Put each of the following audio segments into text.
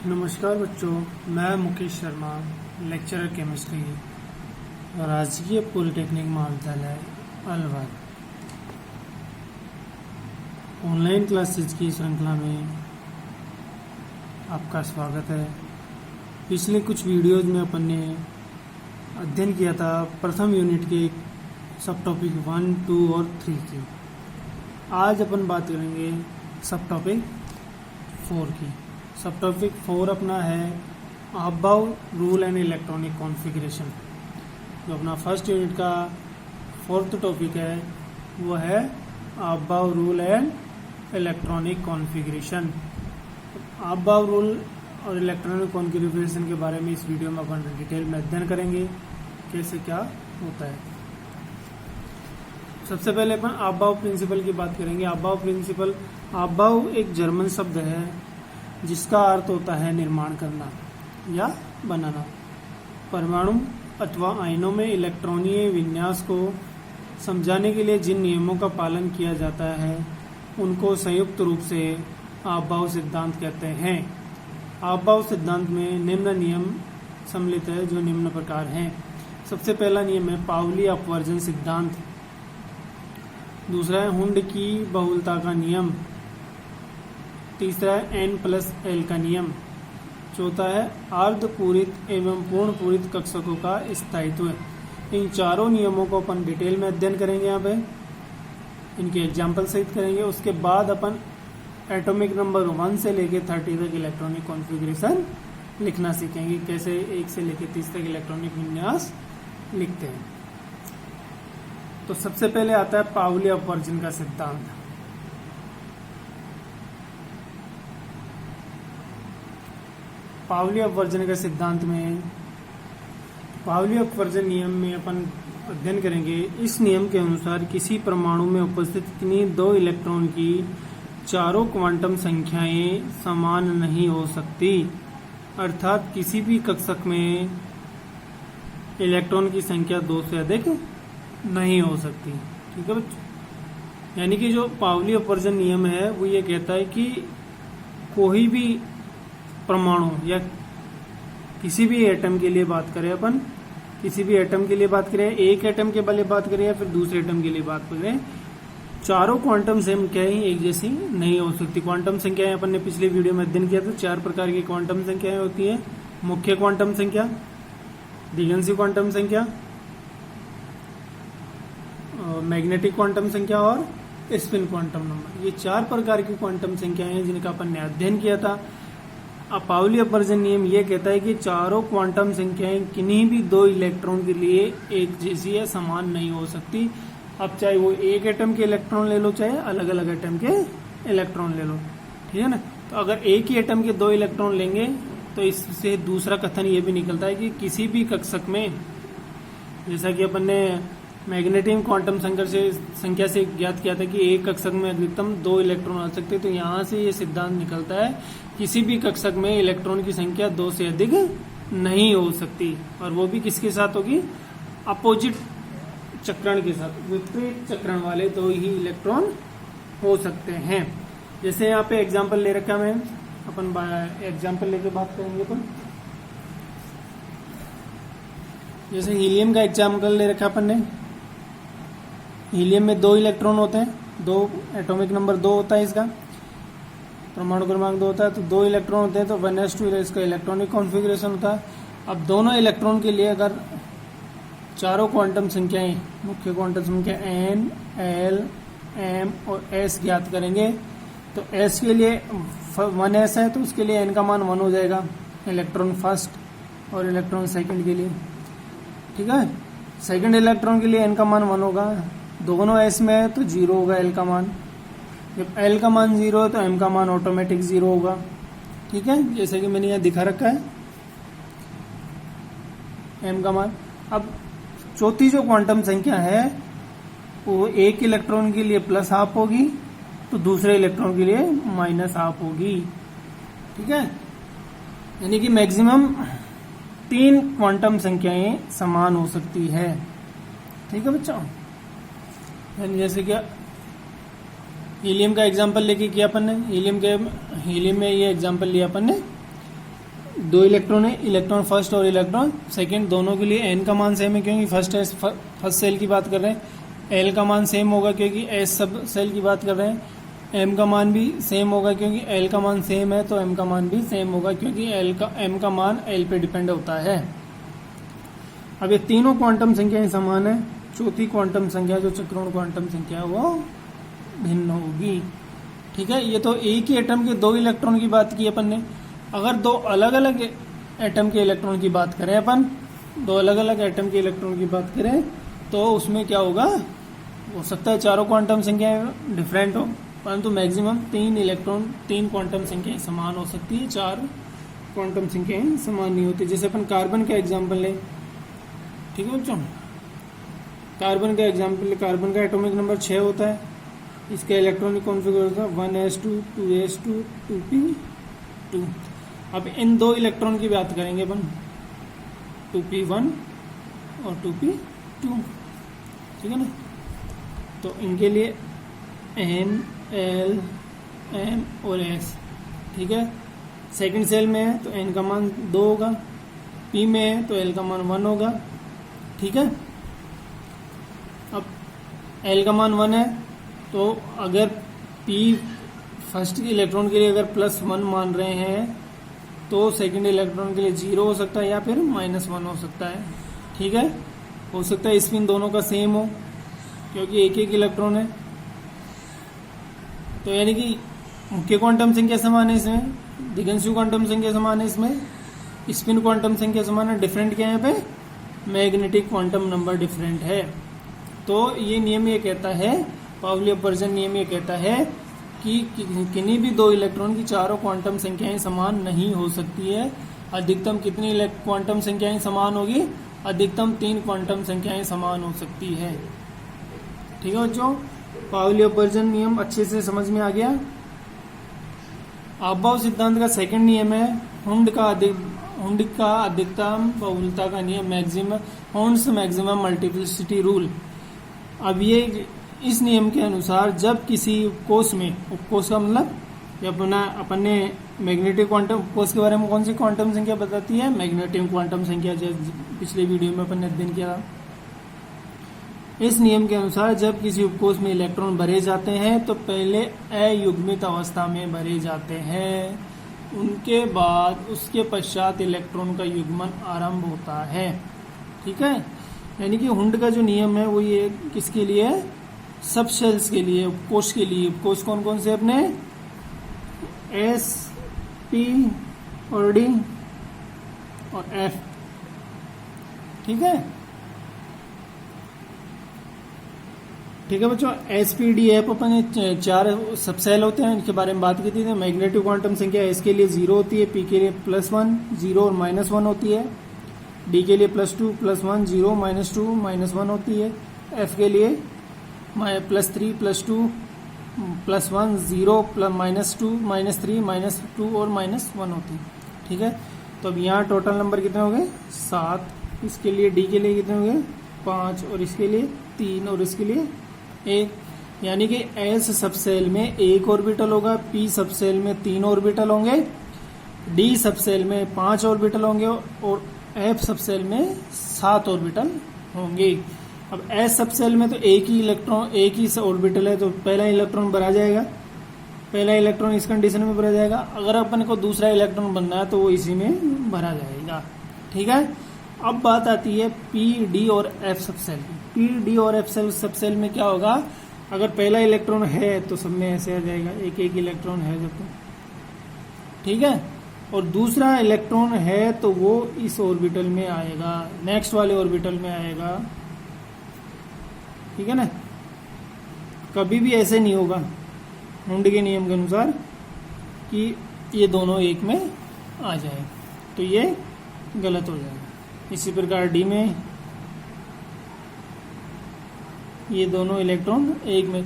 नमस्कार बच्चों, मैं मुकेश शर्मा, लेक्चरर केमिस्ट्री, राजकीय पॉलिटेक्निक महाविद्यालय अलवर। ऑनलाइन क्लासेज की श्रृंखला में आपका स्वागत है। पिछले कुछ वीडियोज में अपन ने अध्ययन किया था प्रथम यूनिट के सब टॉपिक 1, 2 और 3 की। आज अपन बात करेंगे सब टॉपिक 4 की। सब टॉपिक 4 अपना है above rule and electronic configuration. जो अपना फर्स्ट यूनिट का 4th टॉपिक है वो है above rule and electronic configuration. Above rule और इलेक्ट्रॉनिक कॉन्फ़िगरेशन के बारे में इस वीडियो में अपन डिटेल में अध्ययन करेंगे कैसे क्या होता है। सबसे पहले अपन अबाव प्रिंसिपल की बात करेंगे। अबाव प्रिंसिपल, अबाव एक जर्मन शब्द है जिसका अर्थ होता है निर्माण करना या बनाना। परमाणु अथवा आयनों में इलेक्ट्रॉनीय विन्यास को समझाने के लिए जिन नियमों का पालन किया जाता है उनको संयुक्त रूप से अबाव सिद्धांत कहते हैं। अबाव सिद्धांत में निम्न नियम सम्मिलित है जो निम्न प्रकार हैं। सबसे पहला नियम है पाउली अपवर्जन सिद्धांत। दूसरा है हुंड की बहुलता का नियम। तीसरा है N+L का नियम। चौथा है अर्धपूरित एवं पूर्ण पूरित कक्षकों का स्थायित्व। इन चारों नियमों को अपन डिटेल में अध्ययन करेंगे। यहाँ पे इनके एग्जाम्पल सहित करेंगे। उसके बाद अपन एटॉमिक नंबर 1 से लेके 30 तक इलेक्ट्रॉनिक कॉन्फ़िगरेशन लिखना सीखेंगे, कैसे 1 से लेके 30 तक इलेक्ट्रॉनिक विन्यास लिखते हैं। तो सबसे पहले आता है पाउली अपवर्जन का सिद्धांत। पाउली अपवर्जन के सिद्धांत में पाउली अपवर्जन नियम में अपन अध्ययन करेंगे। इस नियम के अनुसार किसी परमाणु में उपस्थित किन्हीं 2 इलेक्ट्रॉन की चारों क्वांटम संख्याएं समान नहीं हो सकती। अर्थात किसी भी कक्षक में इलेक्ट्रॉन की संख्या 2 से अधिक नहीं हो सकती। ठीक है बच्चों, यानी कि जो पाउली अपवर्जन नियम है वो ये कहता है कि कोई भी परमाणु या किसी भी एटम के लिए बात करें, अपन किसी भी एटम के लिए बात करें, एक एटम के लिए बात करें या फिर दूसरे एटम के लिए बात करें, चारों क्वांटम संख्याएं ही एक जैसी नहीं हो सकती। क्वांटम संख्याएं अपन ने पिछले वीडियो में अध्ययन किया था। 4 प्रकार की क्वांटम संख्याएं होती है। मुख्य क्वांटम संख्या, दिगंशी क्वांटम संख्या, मैग्नेटिक क्वांटम संख्या और स्पिन क्वांटम नंबर। ये 4 प्रकार की क्वांटम संख्याएं हैं जिनका अपन ने अध्ययन किया था। पाउली अपवर्जन नियम ये कहता है कि चारों क्वांटम संख्याएं किन्हीं भी 2 इलेक्ट्रॉन के लिए एक जैसी या समान नहीं हो सकती। अब चाहे वो एक एटम के इलेक्ट्रॉन ले लो, चाहे अलग अलग एटम के इलेक्ट्रॉन ले लो, ठीक है ना। तो अगर एक ही एटम के 2 इलेक्ट्रॉन लेंगे तो इससे दूसरा कथन ये भी निकलता है कि किसी भी कक्षक में, जैसा कि अपन ने मैग्नेटिक क्वांटम संख्या से ज्ञात किया था कि एक कक्षक में अधिकतम 2 इलेक्ट्रॉन आ सकते, तो यहाँ से ये सिद्धांत निकलता है किसी भी कक्षक में इलेक्ट्रॉन की संख्या 2 से अधिक नहीं हो सकती। और वो भी किसके साथ होगी? अपोजिट चक्रण के साथ, विपरीत चक्रण वाले 2 ही इलेक्ट्रॉन हो सकते हैं। जैसे यहाँ पे एग्जाम्पल ले रखा है, अपन एग्जाम्पल लेके बात करेंगे। अपन जैसे हीलियम का एग्जाम्पल ले रखा अपन ने। हीलियम में 2 इलेक्ट्रॉन होते हैं, 2 एटॉमिक नंबर 2 होता है इसका, परमाणु क्रमांक 2 होता है, तो 2 इलेक्ट्रॉन होते हैं, तो 1s2 इसका इलेक्ट्रॉनिक कॉन्फ़िगरेशन होता है। अब दोनों इलेक्ट्रॉन के लिए अगर चारों क्वांटम संख्याएं, मुख्य क्वांटम संख्या N, L, M और S ज्ञात करेंगे, तो S के लिए 1s है तो उसके लिए N का मान 1 हो जाएगा, इलेक्ट्रॉन फर्स्ट, और इलेक्ट्रॉन सेकंड के लिए, ठीक है, सेकंड इलेक्ट्रॉन के लिए N का मान 1 होगा। दोनों S में है तो 0 होगा L का मान। जब L का मान 0 है तो M का मान ऑटोमेटिक 0 होगा। ठीक है, जैसे कि मैंने यहाँ दिखा रखा है M का मान। अब चौथी जो क्वांटम संख्या है वो एक इलेक्ट्रॉन के लिए +½ होगी तो दूसरे इलेक्ट्रॉन के लिए -½ होगी। ठीक है, यानी कि मैक्सिमम 3 क्वांटम संख्याएं समान हो सकती है। ठीक है बच्चों, जैसे कि हीलियम का एग्जांपल लेके किया अपन ने, हीलियम में ये एग्जांपल लिया अपन ने दो इलेक्ट्रॉन है, इलेक्ट्रॉन फर्स्ट और इलेक्ट्रॉन सेकंड, दोनों के लिए एन का मान सेम है क्योंकि फर्स्ट सेल की बात कर रहे हैं। एल का मान सेम होगा क्योंकि एस सब सेल की बात कर रहे हैं। एम का मान भी सेम होगा क्योंकि एल का मान सेम है, तो एम का मान भी सेम होगा क्योंकि एम का मान एल पे डिपेंड होता है। अब ये तीनों क्वांटम संख्याएं समान है, चौथी क्वांटम संख्या जो चक्रोण क्वांटम संख्या है वो भिन्न होगी। ठीक है, ये तो एक ही एटम के दो इलेक्ट्रॉन की बात की अपन ने। अगर दो अलग अलग एटम के इलेक्ट्रॉन की बात करें अपन, दो अलग अलग एटम के इलेक्ट्रॉन की बात करें तो उसमें क्या होगा, हो सकता है चारों क्वांटम संख्याएं डिफरेंट हो, परंतु मैक्सिमम तीन क्वांटम संख्याएं समान हो सकती है, चार क्वांटम संख्याएं समान नहीं होती। जैसे अपन कार्बन का एग्जाम्पल ले, ठीक है बच्चों, कार्बन का एग्जाम्पल, कार्बन का एटॉमिक नंबर 6 होता है, इसका electronic configuration 1s2 2s2 2p2। अब इन दो इलेक्ट्रॉन की बात करेंगे अपन, 2p1 और 2p2, ठीक है ना। तो इनके लिए m l m और s, ठीक है। सेकंड सेल में है तो n का मान 2 होगा, p में है तो l का मान 1 होगा, ठीक है। अब l का मान 1 है तो अगर p फर्स्ट इलेक्ट्रॉन के लिए अगर +1 मान रहे हैं तो सेकंड इलेक्ट्रॉन के लिए 0 हो सकता है या फिर -1 हो सकता है, ठीक है। हो सकता है स्पिन दोनों का सेम हो क्योंकि एक एक इलेक्ट्रॉन है, तो यानी कि मुख्य क्वांटम संख्या समान है इसमें, दिगंशु क्वांटम संख्या समान है इसमें, स्पिन क्वांटम संख्या समान है, डिफरेंट क्या है यहाँ पे, मैग्नेटिक क्वांटम नंबर डिफरेंट है। तो ये नियम ये कहता है, पाउली अपवर्जन नियम ये कहता है कि किन्हीं भी दो इलेक्ट्रॉन की चारों क्वांटम संख्याएं समान नहीं हो सकती है। अधिकतम कितनी क्वांटम संख्याएं समान होगी, अधिकतम 3 क्वांटम संख्याएं समान हो सकती है, ठीक है बच्चों। पाउली अपवर्जन नियम अच्छे से समझ में आ गया। अभाव सिद्धांत का सेकंड नियम है हुंड का अधिकतम बहुलता का नियम, हुंड्स मैक्सिमम मल्टीप्लिसिटी रूल। अब ये इस नियम के अनुसार जब किसी उपकोष में, उपकोष का मतलब जब अपन ने मैग्नेटिक क्वांटम उपकोष के बारे में कौन सी क्वांटम संख्या बताती है, मैग्नेटिक क्वांटम संख्या, जो पिछले वीडियो में अपन ने अध्ययन किया था। इस नियम के अनुसार जब किसी उपकोष में इलेक्ट्रॉन भरे जाते हैं तो पहले अयुग्मित अवस्था में भरे जाते हैं, उनके बाद उसके पश्चात इलेक्ट्रॉन का युग्मन आरंभ होता है, ठीक है। यानी कि हुंड का जो नियम है वो ये किसके लिए है, सब शेल्स के लिए, उपकोष के लिए। उपकोष कौन कौन से अपने, एस, पी और डी और एफ, ठीक है, ठीक है बच्चों। एस, पी, डी, एफ अपन 4 सब सेल होते हैं, इनके बारे में बात की थी। मैग्नेटिक क्वांटम संख्या एस के लिए 0 होती है, पी के लिए +1 0 और -1 होती है, डी के लिए +2 +1 0 -2 -1 होती है, एफ के लिए +3 +2 +1 0 -2 -3 -2 और -1 होती है, ठीक है। तो अब यहाँ टोटल नंबर कितने हो गए, 7। इसके लिए डी के लिए कितने हो गए, 5, और इसके लिए 3 और इसके लिए 1। यानी कि एस सब सेल में 1 ऑर्बिटल होगा, पी सब सेल में 3 ऑर्बिटल होंगे, डी सब सेल में 5 ऑर्बिटल होंगे और एफ सब सेल में 7 ऑर्बिटल होंगे। अब एस सब सेल में तो एक ही ऑर्बिटल है, तो पहला इलेक्ट्रॉन भरा जाएगा, पहला इलेक्ट्रॉन इस कंडीशन में भरा जाएगा। अगर अपन को दूसरा इलेक्ट्रॉन बनना है तो वो इसी में भरा जाएगा, ठीक है। अब बात आती है पी, डी और एफ सब सेल की। पी, डी और एफ सब सेल में क्या होगा, अगर पहला इलेक्ट्रॉन है तो सब में ऐसे आ जाएगा, एक एक इलेक्ट्रॉन है जब तो, ठीक है। और दूसरा इलेक्ट्रॉन है तो वो इस ऑर्बिटल में आएगा, नेक्स्ट वाले ऑर्बिटल में आएगा, ठीक है ना। कभी भी ऐसे नहीं होगा हुंड के नियम के अनुसार कि ये दोनों एक में आ जाए, तो ये गलत हो जाएगा। इसी प्रकार डी में ये दोनों इलेक्ट्रॉन एक में,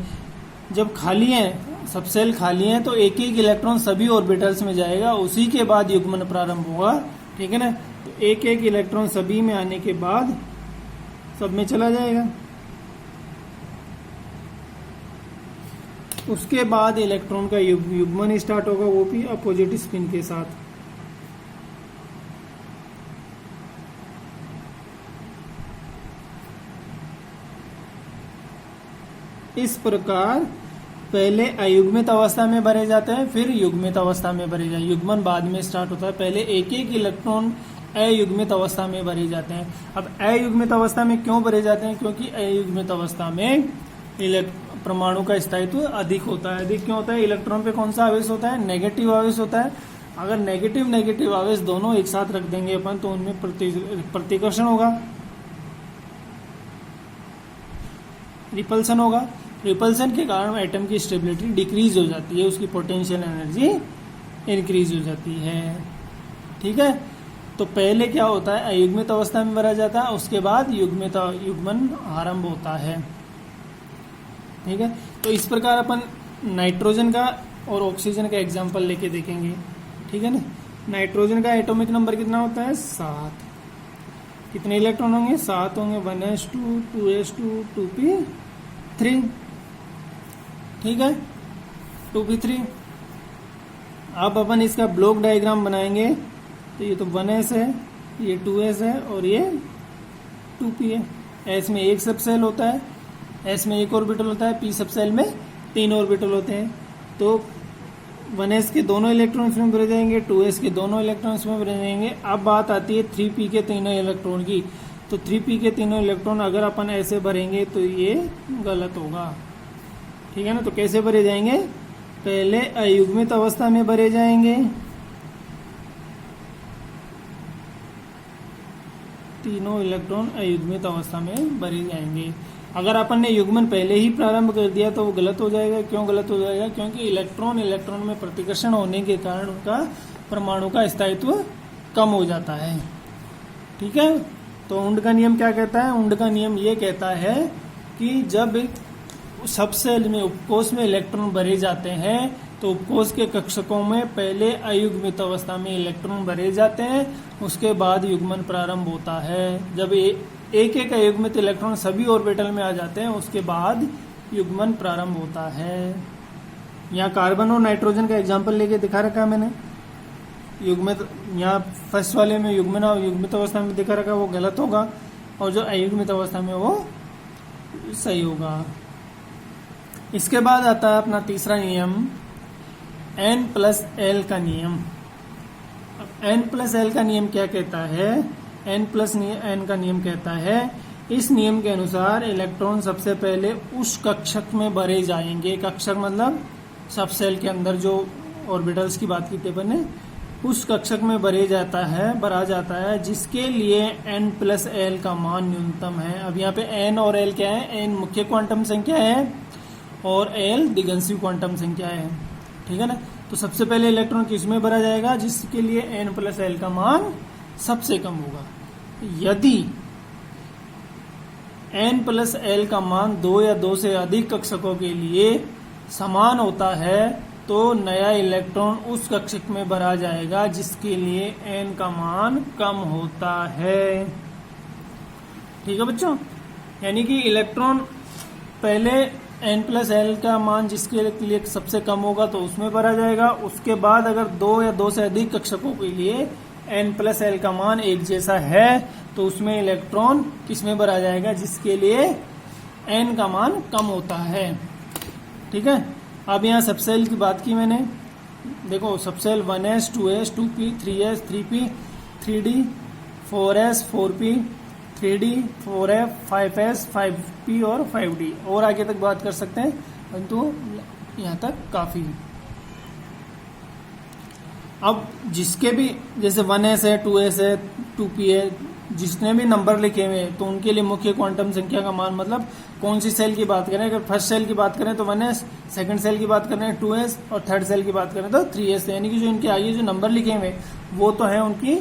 जब खाली हैं, सब सेल खाली हैं तो एक एक इलेक्ट्रॉन सभी ऑर्बिटल्स में जाएगा, उसी के बाद युग्मन प्रारंभ होगा, ठीक है ना। तो एक एक इलेक्ट्रॉन सभी में आने के बाद सब में चला जाएगा, उसके बाद इलेक्ट्रॉन का युग्मन स्टार्ट होगा, वो भी अपोजिट स्पिन के साथ, इस प्रकार पहले अयुग्मित अवस्था में भरे जाते हैं, फिर युग्मित अवस्था में भरे जाते हैं। युग्मन बाद में स्टार्ट होता है, पहले एक एक इलेक्ट्रॉन अयुग्मित अवस्था में भरे जाते हैं। अब अयुग्मित अवस्था में क्यों भरे जाते हैं? क्योंकि अयुग्मित अवस्था में परमाणु का स्थायित्व अधिक होता है। अधिक क्यों होता है? इलेक्ट्रॉन पे कौन सा आवेश होता है? नेगेटिव आवेश होता है। अगर नेगेटिव नेगेटिव आवेश दोनों एक साथ रख देंगे अपन तो उनमें प्रतिकर्षण होगा, रिपल्सन होगा। रिपल्सन के कारण एटम की स्टेबिलिटी डिक्रीज हो जाती है, उसकी पोटेंशियल एनर्जी इंक्रीज हो जाती है। ठीक है, तो पहले क्या होता है? अयुग्मित अवस्था में भरा जाता है, उसके बाद युग्मन आरंभ होता है। ठीक है, तो इस प्रकार अपन नाइट्रोजन का और ऑक्सीजन का एग्जाम्पल लेके देखेंगे। ठीक है ना, नाइट्रोजन का एटॉमिक नंबर कितना होता है? 7। कितने इलेक्ट्रॉन होंगे? 7 होंगे। 1s2 2s2 2p3। ठीक है, 2p3। अब अपन इसका ब्लॉक डायग्राम बनाएंगे, तो ये तो 1s है, ये 2s है और ये 2p है। s में एक सब सेल होता है, s में एक ऑर्बिटल होता है, p सब सेल में 3 ऑर्बिटल होते हैं। तो 1s के दोनों इलेक्ट्रॉन इसमें भरे जाएंगे, 2s के दोनों इलेक्ट्रॉन इसमें भरे जाएंगे। अब बात आती है 3p के तीनों इलेक्ट्रॉन की। तो 3p के तीनों इलेक्ट्रॉन अगर अपन ऐसे भरेंगे तो ये गलत होगा। ठीक है ना, तो कैसे भरे जाएंगे? पहले अयुग्मित अवस्था में भरे जाएंगे, तीनों इलेक्ट्रॉन अयुग्मित अवस्था में भरे जाएंगे। अगर अपन ने युग्मन पहले ही प्रारंभ कर दिया तो वो गलत हो जाएगा। क्यों गलत हो जाएगा? क्योंकि इलेक्ट्रॉन इलेक्ट्रॉन में प्रतिकर्षण होने के कारण उनका परमाणु का स्थायित्व कम हो जाता है। ठीक है, तो उंड का नियम क्या कहता है? उंड का नियम ये कहता है कि जब सब सेल में उपकोष में इलेक्ट्रॉन भरे जाते हैं तो उपकोष के कक्षकों में पहले अयुग्मित अवस्था में इलेक्ट्रॉन भरे जाते हैं, उसके बाद युग्मन प्रारंभ होता है। जब एक एक अयुग्मित इलेक्ट्रॉन सभी ऑर्बिटल में आ जाते हैं उसके बाद युग्मन प्रारंभ होता है। यहाँ कार्बन और नाइट्रोजन का एग्जाम्पल लेके दिखा रखा है मैंने। युग्मित यहाँ फर्स्ट वाले में युग्मन और युग्मित अवस्था में दिखा रखा, वो गलत होगा, और जो अयुग्मित अवस्था में वो सही होगा। इसके बाद आता है अपना तीसरा नियम, n+l का नियम। n+l का नियम क्या कहता है? n का नियम कहता है, इस नियम के अनुसार इलेक्ट्रॉन सबसे पहले उस कक्षक में भरे जाएंगे। कक्षक मतलब सब सेल के अंदर जो ऑर्बिटल्स की बात की थी अपन ने, उस कक्षक में भरा जाता है जिसके लिए n+l का मान न्यूनतम है। अब यहाँ पे n और l क्या है? n मुख्य क्वांटम संख्या है और l दिगंशी क्वांटम संख्या है। ठीक है ना, तो सबसे पहले इलेक्ट्रॉन किसमें भरा जाएगा? जिसके लिए n+l का मान सबसे कम होगा। यदि n+l का मान 2 या 2 से अधिक कक्षकों के लिए समान होता है तो नया इलेक्ट्रॉन उस कक्षक में भरा जाएगा जिसके लिए n का मान कम होता है। ठीक है बच्चों, यानी कि इलेक्ट्रॉन पहले n+l का मान जिसके लिए सबसे कम होगा तो उसमें भरा जाएगा। उसके बाद अगर 2 या 2 से अधिक कक्षकों के लिए n+l का मान एक जैसा है तो उसमें इलेक्ट्रॉन किसमें भरा जाएगा? जिसके लिए n का मान कम होता है। ठीक है, अब यहाँ सबसेल की बात की मैंने। देखो subshell 1s 2s 2p 3s 3p 3d 4s 4p 3d 4f 5s 5p और 5d, और आगे तक बात कर सकते हैं परंतु यहाँ तक काफी। अब जिसके भी जैसे 1s है 2s है 2p है, जिसने भी नंबर लिखे हुए हैं तो उनके लिए मुख्य क्वांटम संख्या का मान, मतलब कौन सी सेल की बात करें, अगर फर्स्ट सेल की बात करें तो 1s, सेकंड सेल की बात करें 2s और थर्ड सेल की बात करें तो 3s। यानी कि जो इनके आगे जो नंबर लिखे हुए वो तो है उनकी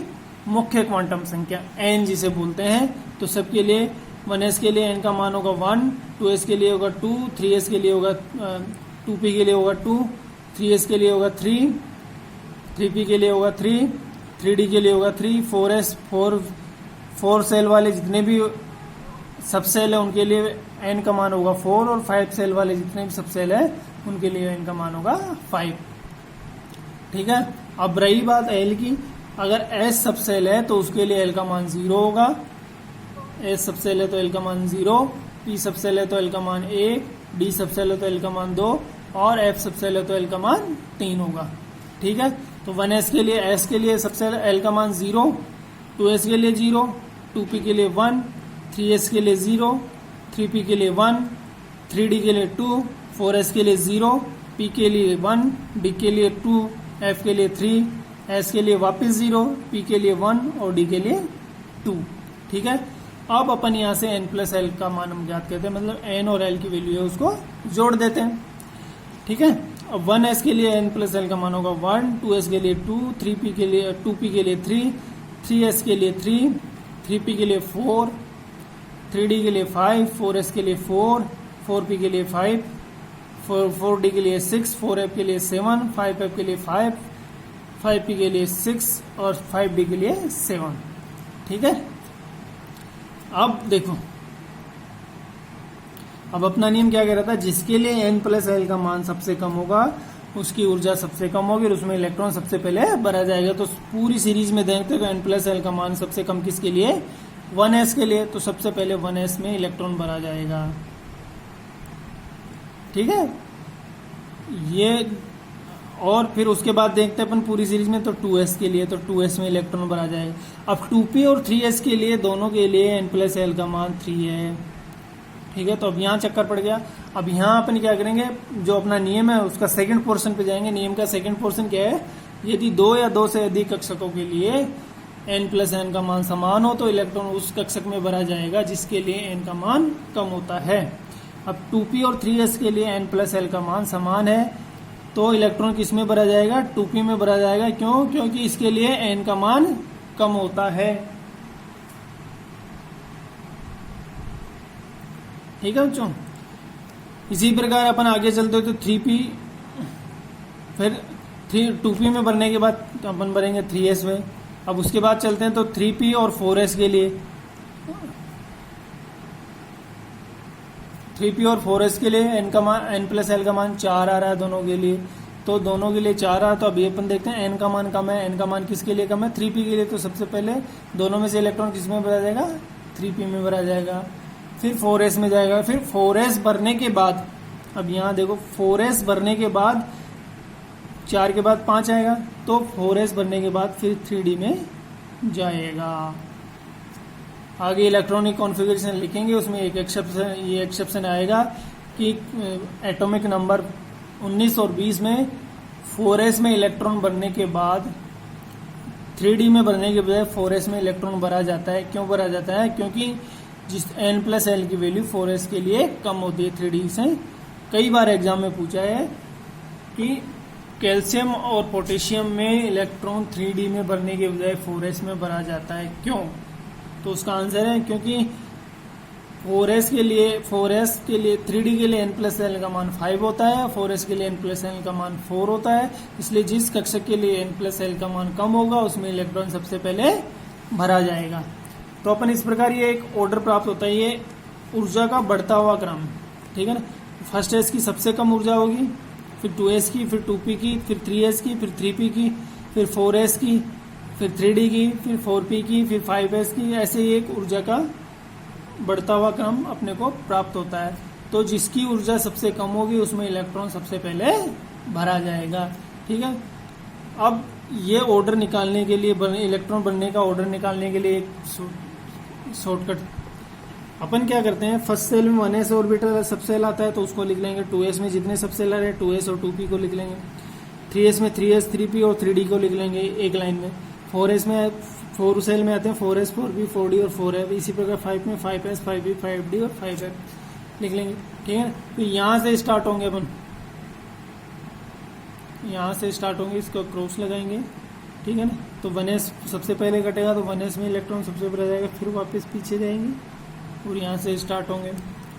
मुख्य क्वांटम संख्या n जिसे बोलते हैं। तो सबके लिए 1s के लिए n का मान होगा 1, 2s के लिए होगा 2, 3s के लिए होगा 2p के लिए होगा 2, 3s के लिए होगा 3, 3p के लिए होगा 3, 3d के लिए होगा 3, 4s 4 सेल वाले जितने भी सब सेल है उनके लिए n का मान होगा 4, और 5 सेल वाले जितने भी सब सेल है उनके लिए n का मान होगा 5। ठीक है, अब रही बात l की, अगर s सब सेल है तो उसके लिए l का मान 0 होगा। s सब सेल है तो l का मान 0, p सब सेल है तो l का मान 1, डी सबसे पहले तो एल का मान 2 और एफ सबसे पहले तो एल का मान 3 होगा। ठीक है, तो 1s के लिए, एस के लिए सबसे पहले एल का मान 0, 2s के लिए 0, 2p के लिए 1, 3s के लिए 0, 3p के लिए 1, 3d के लिए 2, 4s के लिए 0, p के लिए 1, d के लिए 2, f के लिए 3, s के लिए वापस 0, p के लिए 1 और d के लिए 2। ठीक है, अब अपन यहाँ से n प्लस एल का मान हम ज्ञात करते हैं, मतलब n और l की वैल्यू है उसको जोड़ देते हैं। ठीक है, अब 1s के लिए n प्लस एल का मान होगा 1, 2s के लिए 2, 3p के लिए 2p के लिए 3, 3s के लिए 3, 3p के लिए 4, 3d के लिए 5, 4s के लिए 4, 4p के लिए 5, 4d के लिए 6, 4f के लिए 7, 5f के लिए 5, 5p के लिए 6 और 5d के लिए 7। ठीक है, अब देखो, अब अपना नियम क्या कह रहा था, जिसके लिए n प्लस एल का मान सबसे कम होगा उसकी ऊर्जा सबसे कम होगी और उसमें इलेक्ट्रॉन सबसे पहले भरा जाएगा। तो पूरी सीरीज में देखते हैं n प्लस एल का मान सबसे कम किसके लिए, 1s के लिए, तो सबसे पहले 1s में इलेक्ट्रॉन भरा जाएगा। ठीक है, ये, और फिर उसके बाद देखते हैं अपन पूरी सीरीज में, तो 2s के लिए, तो 2s में इलेक्ट्रॉन भरा जाएगा। अब 2p और 3s के लिए, दोनों के लिए n प्लस एल का मान 3 है। ठीक है, तो अब यहाँ चक्कर पड़ गया। अब यहाँ अपन क्या करेंगे, जो अपना नियम है उसका सेकंड पोर्शन पे जाएंगे। नियम का सेकंड पोर्शन क्या है, यदि 2 या 2 से अधिक कक्षकों के लिए n प्लस एन का मान समान हो तो इलेक्ट्रॉन उस कक्षक में भरा जाएगा जिसके लिए n का मान कम होता है। अब 2p और 3s के लिए n प्लस एल का मान समान है तो इलेक्ट्रॉन किस में भरा जाएगा, 2p में भरा जाएगा। क्यों, क्योंकि इसके लिए n का मान कम होता है। ठीक है बच्चों, इसी प्रकार अपन आगे चलते हो तो 3p, फिर 2p में भरने के बाद अपन भरेंगे 3s में। अब उसके बाद चलते हैं तो 3p और 4s के लिए, 3p और 4s के लिए n का मान, n प्लस एल का मान 4 आ रहा है दोनों के लिए, तो दोनों के लिए 4 आ रहा है। तो अभी अपन देखते हैं n का मान कम है, n का मान किसके लिए कम है, 3p के लिए। तो सबसे पहले दोनों में से इलेक्ट्रॉन किस में भरा जाएगा, 3p में भरा जाएगा। फिर 4s में जाएगा, फिर 4s भरने के बाद, अब यहाँ देखो 4s भरने के बाद 4 के बाद 5 आएगा, तो 4s भरने के बाद फिर 3d में जाएगा। आगे इलेक्ट्रॉनिक कॉन्फ़िगरेशन लिखेंगे, उसमें एक एक्सेप्शन आएगा कि एटॉमिक नंबर 19 और 20 में 4s में इलेक्ट्रॉन भरने के बाद 3d में भरने के बजाय 4s में इलेक्ट्रॉन भरा जाता है। क्यों भरा जाता है, क्योंकि जिस n प्लस एल की वैल्यू 4s के लिए कम होती है 3d से। कई बार एग्जाम में पूछा है कि कैल्शियम और पोटेशियम में इलेक्ट्रॉन 3d में भरने के बजाय 4s में भरा जाता है, क्यों? तो उसका आंसर है क्योंकि 4s के लिए 3d के लिए n प्लस एल का मान 5 होता है, 4s के लिए n प्लस एल का मान 4 होता है। इसलिए जिस कक्षक के लिए n प्लस एल का मान कम होगा उसमें इलेक्ट्रॉन सबसे पहले भरा जाएगा। तो अपन इस प्रकार ये एक ऑर्डर प्राप्त होता है, ये ऊर्जा का बढ़ता हुआ क्रम। ठीक है ना, फर्स्ट एस की सबसे कम ऊर्जा होगी, फिर 2s की, फिर 2p की, फिर 3s की, फिर 3p की, फिर 4s की, फिर 3d की, फिर 4p की, फिर 5s की। ऐसे ही एक ऊर्जा का बढ़ता हुआ क्रम अपने को प्राप्त होता है। तो जिसकी ऊर्जा सबसे कम होगी उसमें इलेक्ट्रॉन सबसे पहले भरा जाएगा। ठीक है, अब ये ऑर्डर निकालने के लिए, इलेक्ट्रॉन बनने का ऑर्डर निकालने के लिए एक शॉर्टकट अपन क्या करते हैं, फर्स्ट सेल में 1s ऑर्बिटल सब सेल आता है तो उसको लिख लेंगे। 2s में जितने सब सेलर है 2s और 2p को लिख लेंगे। 3s में 3s 3p और 3d को लिख लेंगे एक लाइन में। 4s में 4 सेल में आते हैं 4s 4p 4d और 4f। इसी प्रकार 5 में 5s 5p 5d और 5f लिख लेंगे। ठीक है, तो यहाँ से स्टार्ट होंगे अपन, यहाँ से स्टार्ट होंगे, इसको क्रॉस लगाएंगे। ठीक है ना, तो 1s सबसे पहले कटेगा तो 1s में इलेक्ट्रॉन सबसे पहले जाएगा, फिर वापस पीछे जाएंगे और यहाँ से स्टार्ट होंगे।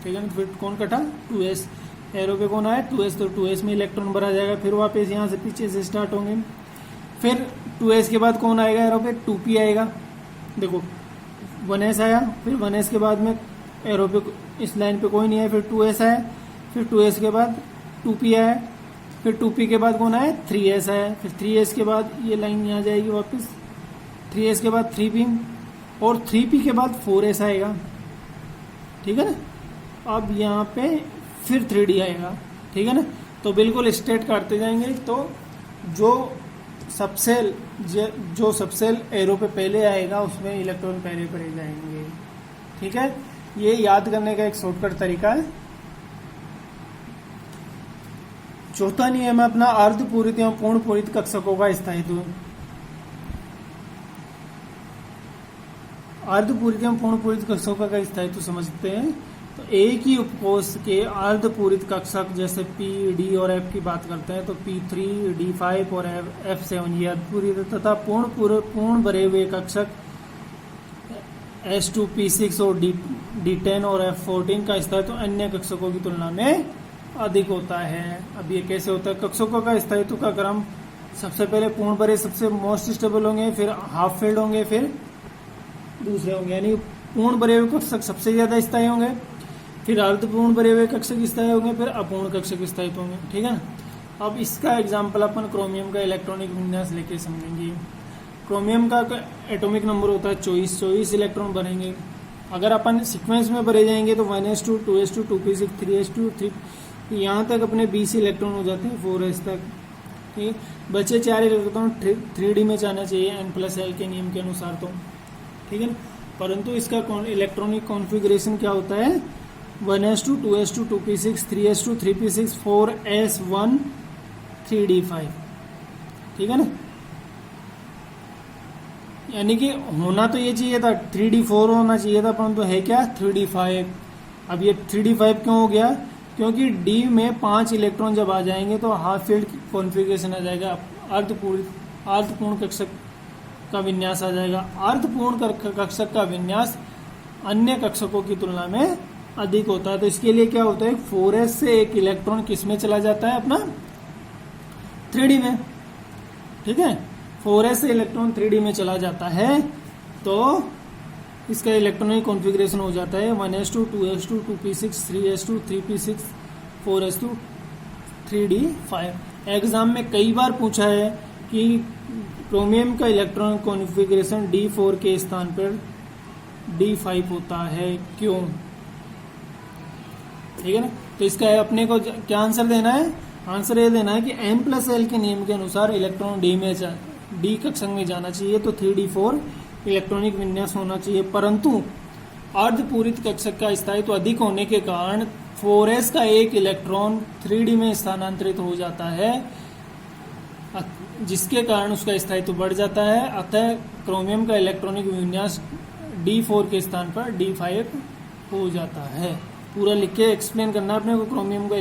ठीक है ना, फिर कौन कटा, 2s, एरो पे कौन आया 2s, तो 2s में इलेक्ट्रॉन भरा जाएगा, फिर वापस यहाँ से पीछे से स्टार्ट होंगे। फिर 2s के बाद कौन आएगा एरो पे, 2p आएगा। देखो 1s आया, फिर 1s के बाद में एरो पे इस लाइन पे कोई नहीं है, फिर 2s आया, फिर 2s के बाद 2p आया, फिर 2p के बाद कौन आया 3s आया, फिर 3s के बाद ये लाइन यहाँ जाएगी वापस, 3s के बाद 3p और 3p के बाद 4s आएगा। ठीक है ना, अब यहाँ पे फिर 3D आएगा, ठीक है ना। तो बिल्कुल स्ट्रेट काटते जाएंगे, तो जो सबसेल एरो पे पहले आएगा उसमें इलेक्ट्रॉन पहले पड़े जाएंगे, ठीक है। ये याद करने का एक शॉर्टकट तरीका है। चौथा नियम है अपना अर्धपूरित एवं पूर्ण पूरित कक्षकों का स्थायित्व। अर्धपूरित एवं पूर्ण पूरित कक्षकों का स्थायित्व समझते हैं। तो एक ही उपकोष के अर्धपूरित कक्षक जैसे P, D और F की बात करते हैं तो P3, D5 और F7 ये अर्धपूरित तथा पूर्ण भरे हुए कक्षक S2, P6 और D10 और F14 का स्थायित्व अन्य कक्षकों की तुलना में अधिक होता है। अब ये कैसे होता है? कक्षकों का स्थायित्व का क्रम सबसे पहले पूर्ण भरे सबसे मोस्ट स्टेबल होंगे, फिर हाफ फिल्ड होंगे, फिर दूसरे होंगे। यानी पूर्ण भरे हुए कक्षक सबसे ज्यादा स्थायी होंगे, फिर अर्धपूर्ण भरे हुए कक्षक स्थायी होंगे, फिर अपूर्ण कक्षक स्थायी होंगे, ठीक है ना। अब इसका एग्जाम्पल अपन क्रोमियम का इलेक्ट्रॉनिक विन्यास लेके समझेंगे। क्रोमियम का एटॉमिक नंबर होता है 24 इलेक्ट्रॉन बनेंगे। अगर अपन सीक्वेंस में भरे जाएंगे तो 1s2, 2s2, 2p6, 3s2, 3 यहाँ तक अपने 20 इलेक्ट्रॉन हो जाते हैं 4s तक, ठीक। बचे 4 इलेक्ट्रॉन 3D में जाना चाहिए n+l के नियम के अनुसार, तो ठीक है ना। परंतु इसका इलेक्ट्रॉनिक कॉन्फ़िगरेशन क्या होता है? 1s2, 2s2, 2p6, 3s2, 3p6, 4s1, 3d5, ठीक है ना। यानी कि होना तो ये चाहिए था 3d4 होना चाहिए था, परंतु है क्या 3d5। अब ये 3d5 क्यों हो गया? क्योंकि D में 5 इलेक्ट्रॉन जब आ जाएंगे तो हाफ फील्ड कॉन्फ़िगरेशन आ जाएगा, अर्धपूर्ण कक्षक का विन्यास आ जाएगा। अर्धपूर्ण कक्षक का विन्यास अन्य कक्षकों की तुलना में अधिक होता है। तो इसके लिए क्या होता है? 4s से एक इलेक्ट्रॉन किस में चला जाता है? अपना 3D में, ठीक है। 4s से इलेक्ट्रॉन 3D में चला जाता है तो इसका इलेक्ट्रॉनिक कॉन्फ़िगरेशन हो जाता है 1s2, 2s2, 2p6, 3s2, 3p6, 4s2, 3d5। Exam में कई बार पूछा है कि क्रोमियम का इलेक्ट्रॉनिक कॉन्फ़िगरेशन D4 के स्थान पर D5 होता है, क्यों? ठीक है ना। तो इसका अपने को क्या आंसर देना है? आंसर ये देना है कि n+l के नियम के अनुसार इलेक्ट्रॉन D कक्षक में जाना चाहिए तो 3d4 इलेक्ट्रॉनिक विन्यास होना चाहिए, परंतु अर्धपूरित कक्षक का स्थायित्व अधिक होने के कारण 4s का एक इलेक्ट्रॉन 3D में स्थानांतरित हो जाता है, जिसके कारण उसका स्थायित्व बढ़ जाता है। अतः क्रोमियम का इलेक्ट्रॉनिक विन्यास D4 के स्थान पर D5 हो जाता है। पूरा लिख के एक्सप्लेन करना अपने को क्रोमियम का